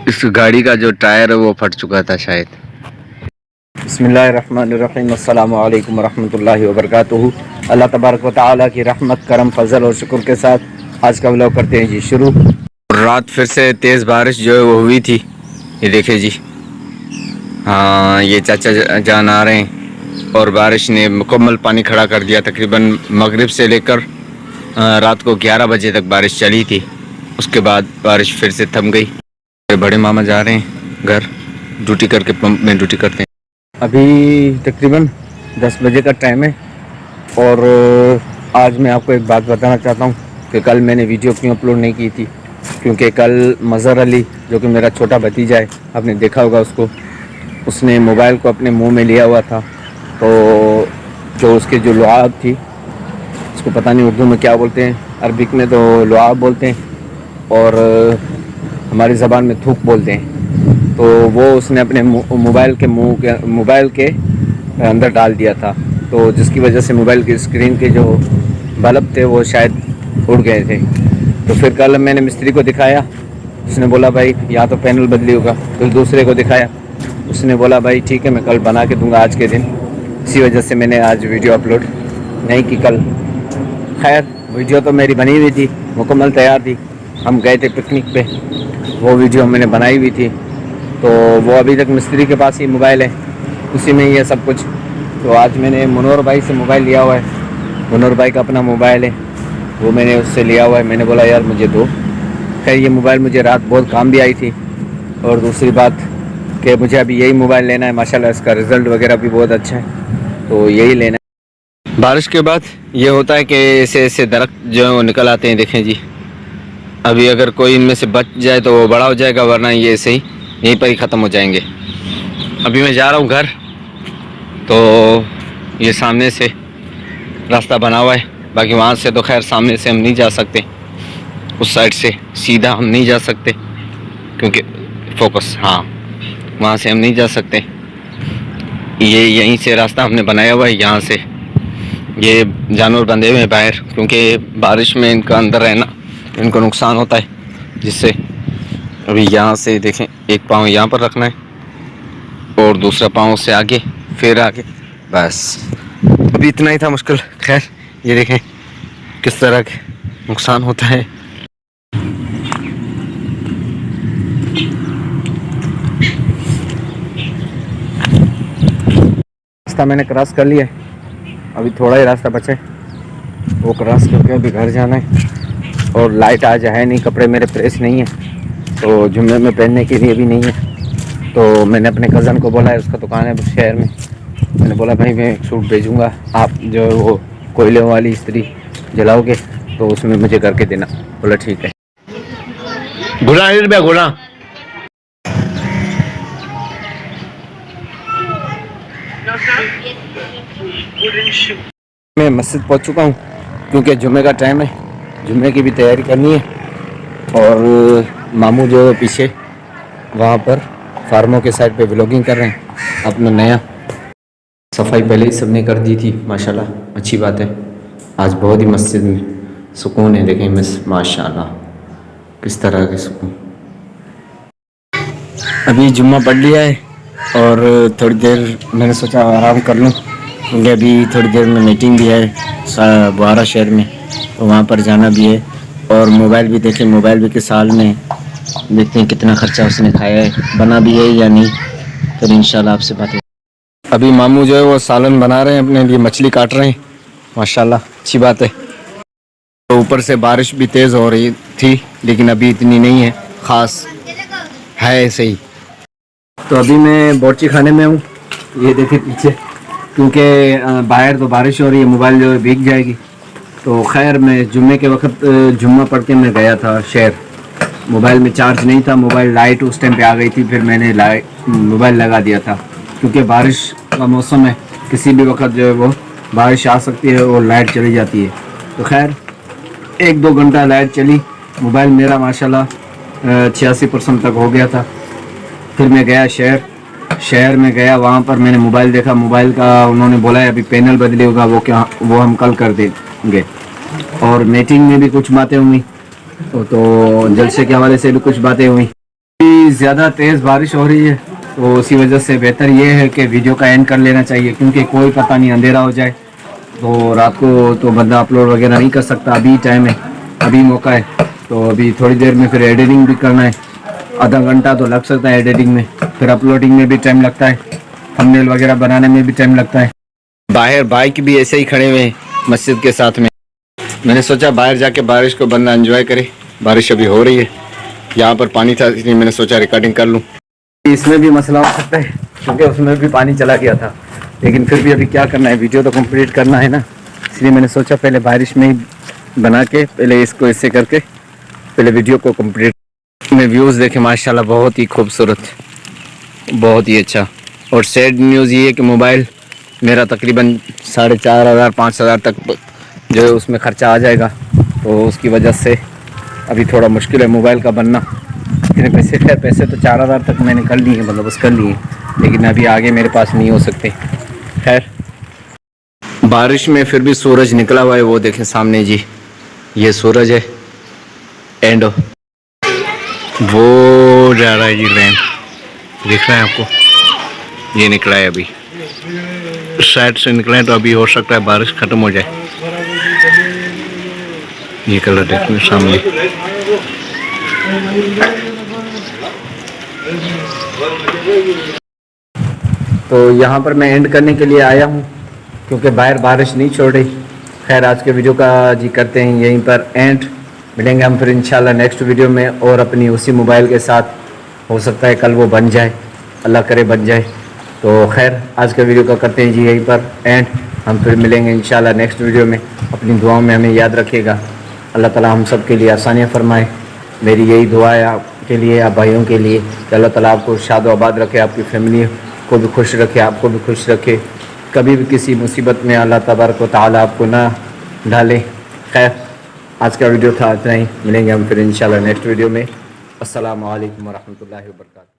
इस गाड़ी का जो टायर है वो फट चुका था शायद। बिस्मिल्लाहिर्रहमानिर्रहीम, अस्सलामु अलैकुम वरहमतुल्लाहि वबरकातुहू। अल्लाह तबारक व तआला की रहमत, करम, फजल और शुक्र के साथ आज का व्लॉग करते हैं जी शुरू। रात फिर से तेज़ बारिश जो है वो हुई थी। ये देखिए जी, हाँ ये चाचा जान आ रहे हैं और बारिश ने मुकम्मल पानी खड़ा कर दिया। तकरीबन मगरिब से लेकर रात को 11 बजे तक बारिश चली थी। उसके बाद बारिश फिर से थम गई। बड़े मामा जा रहे हैं घर, ड्यूटी करके पंप में ड्यूटी करते हैं। अभी तकरीबन 10 बजे का टाइम है और आज मैं आपको एक बात बताना चाहता हूँ कि कल मैंने वीडियो क्यों अपलोड नहीं की थी। क्योंकि कल मज़हर अली जो कि मेरा छोटा भतीजा है, आपने देखा होगा उसको, उसने मोबाइल को अपने मुंह में लिया हुआ था। तो जो उसके जो लुआब थी, उसको पता नहीं उर्दू में क्या बोलते हैं, अरबिक में तो लुआब बोलते हैं और हमारी ज़बान में थूक बोलते हैं। तो वो उसने अपने मोबाइल के अंदर डाल दिया था, तो जिसकी वजह से मोबाइल की स्क्रीन के जो बल्ब थे वो शायद उड़ गए थे। तो फिर कल मैंने मिस्त्री को दिखाया, उसने बोला भाई या तो पैनल बदली होगा। फिर दूसरे को दिखाया, उसने बोला भाई ठीक है मैं कल बना के दूंगा आज के दिन। इसी वजह से मैंने आज वीडियो अपलोड नहीं की कल। खैर वीडियो तो मेरी बनी हुई थी, मुकम्मल तैयार थी। हम गए थे पिकनिक पे, वो वीडियो मैंने बनाई हुई थी। तो वो अभी तक मिस्त्री के पास ही मोबाइल है, उसी में ही है सब कुछ। तो आज मैंने मुनोर भाई से मोबाइल लिया हुआ है, मुनोर भाई का अपना मोबाइल है, वो मैंने उससे लिया हुआ है। मैंने बोला यार मुझे दो। खैर ये मोबाइल मुझे रात बहुत काम भी आई थी। और दूसरी बात कि मुझे अभी यही मोबाइल लेना है, माशाल्लाह इसका रिज़ल्ट वगैरह भी बहुत अच्छा है, तो यही लेना है। बारिश के बाद ये होता है कि ऐसे ऐसे दरख्त जो है वो निकल आते हैं। देखें जी, अभी अगर कोई इनमें से बच जाए तो वो बड़ा हो जाएगा, वरना ये ऐसे ही यहीं पर ही ख़त्म हो जाएंगे। अभी मैं जा रहा हूँ घर, तो ये सामने से रास्ता बना हुआ है, बाकी वहाँ से तो खैर सामने से हम नहीं जा सकते, उस साइड से सीधा हम नहीं जा सकते क्योंकि फोकस, हाँ वहाँ से हम नहीं जा सकते। ये यहीं से रास्ता हमने बनाया हुआ है, यहाँ से ये जानवर बंधे हुए हैं बाहर, क्योंकि बारिश में इनका अंदर रहना इनको नुकसान होता है, जिससे अभी यहाँ से देखें एक पाँव यहाँ पर रखना है और दूसरा पाँव से आगे, फिर आगे, बस अभी इतना ही था मुश्किल। खैर ये देखें किस तरह के नुकसान होता है। रास्ता मैंने क्रॉस कर लिया है, अभी थोड़ा ही रास्ता बचा है, वो क्रॉस करके अभी घर जाना है। और लाइट आज है नहीं, कपड़े मेरे प्रेस नहीं है, तो जुम्मे में पहनने के लिए भी नहीं है। तो मैंने अपने कज़न को बोला है, उसका दुकान है शहर में, मैंने बोला भाई मैं एक सूट भेजूँगा, आप जो है वो कोयले वाली इस्त्री जलाओगे तो उसमें मुझे करके देना। बोला ठीक है। गुला गुला मैं मस्जिद पहुंच चुका हूं क्योंकि जुम्मे का टाइम है, जुम्मे की भी तैयारी करनी है। और मामू जो पीछे वहाँ पर फार्मों के साइड पे व्लॉगिंग कर रहे हैं अपना नया। सफाई पहले ही सबने कर दी थी माशाल्लाह, अच्छी बात है। आज बहुत ही मस्जिद में सुकून है, देखें मिस माशाल्लाह किस तरह के सुकून। अभी जुम्मा पढ़ लिया है और थोड़ी देर मैंने सोचा आराम कर लूँ, क्योंकि अभी थोड़ी देर में मीटिंग भी है बुहारा शहर में, तो वहाँ पर जाना भी है। और मोबाइल भी देखें, मोबाइल भी के साल में देखते हैं कितना ख़र्चा उसने खाया है, बना भी है या नहीं, फिर इंशाल्लाह आपसे बातें। अभी मामू जो है वो सालन बना रहे हैं अपने लिए, मछली काट रहे हैं माशाल्लाह, अच्छी बात है। तो ऊपर से बारिश भी तेज़ हो रही थी, लेकिन अभी इतनी नहीं है, ख़ास है ऐसे ही। तो अभी मैं बोर्ची खाने में हूँ, ये देखिए पीछे, क्योंकि बाहर तो बारिश हो रही है, मोबाइल जो है भीग जाएगी। तो खैर मैं जुम्मे के वक्त जुम्मा पढ़ के मैं गया था शहर, मोबाइल में चार्ज नहीं था, मोबाइल लाइट उस टाइम पे आ गई थी, फिर मैंने मोबाइल लगा दिया था, क्योंकि बारिश का मौसम है, किसी भी वक्त जो है वो बारिश आ सकती है और लाइट चली जाती है। तो खैर 1-2 घंटा लाइट चली, मोबाइल मेरा माशाल्लाह 86% तक हो गया था। फिर मैं गया शहर में गया, वहाँ पर मैंने मोबाइल देखा, मोबाइल का उन्होंने बोला है अभी पैनल बदले होगा, वो हम कल कर देंगे। और मीटिंग में भी कुछ बातें हुई, तो जलसे के हवाले से भी कुछ बातें हुई। ज़्यादा तेज़ बारिश हो रही है, तो उसी वजह से बेहतर ये है कि वीडियो का एंड कर लेना चाहिए, क्योंकि कोई पता नहीं अंधेरा हो जाए तो रात को तो बंदा अपलोड वगैरह नहीं कर सकता। अभी टाइम है, अभी मौका है, तो अभी थोड़ी देर में फिर एडिटिंग भी करना है, आधा घंटा तो लग सकता है एडिटिंग में, फिर अपलोडिंग में भी टाइम लगता है, थंबनेल वगैरह बनाने में भी टाइम लगता है। बाहर बाइक भी ऐसे ही खड़े हुए हैं मस्जिद के साथ में। मैंने सोचा बाहर जाके बारिश को बंदा एंजॉय करे। बारिश अभी हो रही है, यहाँ पर पानी था इसलिए मैंने सोचा रिकॉर्डिंग कर लूँ। इसमें भी मसला हो सकता है क्योंकि उसमें भी पानी चला गया था, लेकिन फिर भी अभी क्या करना है, वीडियो तो कंप्लीट करना है ना, इसलिए मैंने सोचा पहले बारिश में ही बना के पहले इसको ऐसे करके पहले वीडियो को कंप्लीट में। व्यूज़ देखें माशाल्लाह, बहुत ही खूबसूरत, बहुत ही अच्छा। और सैड न्यूज़ ये है कि मोबाइल मेरा तकरीबन 4,500 5,000 तक जो है उसमें ख़र्चा आ जाएगा, तो उसकी वजह से अभी थोड़ा मुश्किल है मोबाइल का बनना। इतने पैसे खैर पैसे तो 4,000 तक मैंने कर लिए हैं, बंदोबस्त कर लिए, लेकिन अभी आगे मेरे पास नहीं हो सकते। खैर बारिश में फिर भी सूरज निकला हुआ है, वो देखें सामने जी, ये सूरज है एंड वो जा रहा है जी लैंड, दिख रहा है आपको, ये निकला है अभी साइड से निकले, तो अभी हो सकता है बारिश ख़त्म हो जाए। ये कलर देखने सामने। तो यहाँ पर मैं एंड करने के लिए आया हूँ क्योंकि बाहर बारिश नहीं छोड़ रही। खैर आज के वीडियो का जी करते हैं यहीं पर एंड, मिलेंगे हम फिर इंशाल्लाह नेक्स्ट वीडियो में और अपनी उसी मोबाइल के साथ। हो सकता है कल वो बन जाए, अल्लाह करे बन जाए। तो खैर आज के वीडियो का करते हैं जी यहीं पर एंड, हम फिर मिलेंगे इंशाल्लाह नेक्स्ट वीडियो में। अपनी दुआओं में हमें याद रखिएगा। अल्लाह ताला हम सब के लिए आसानियाँ फरमाए। मेरी यही दुआ है आपके लिए, आप भाइयों के लिए, कि अल्लाह ताला आपको शाद आबाद रखे, आपकी फैमिली को भी खुश रखे, आपको भी खुश रखे, कभी भी किसी मुसीबत में अल्लाह तबारक व तआला आपको ना डाले। खैर आज का वीडियो था इतना ही, मिलेंगे हम फिर इंशाल्लाह नेक्स्ट वीडियो में। अस्सलामु अलैकुम व रहमतुल्लाहि व बरकातहू।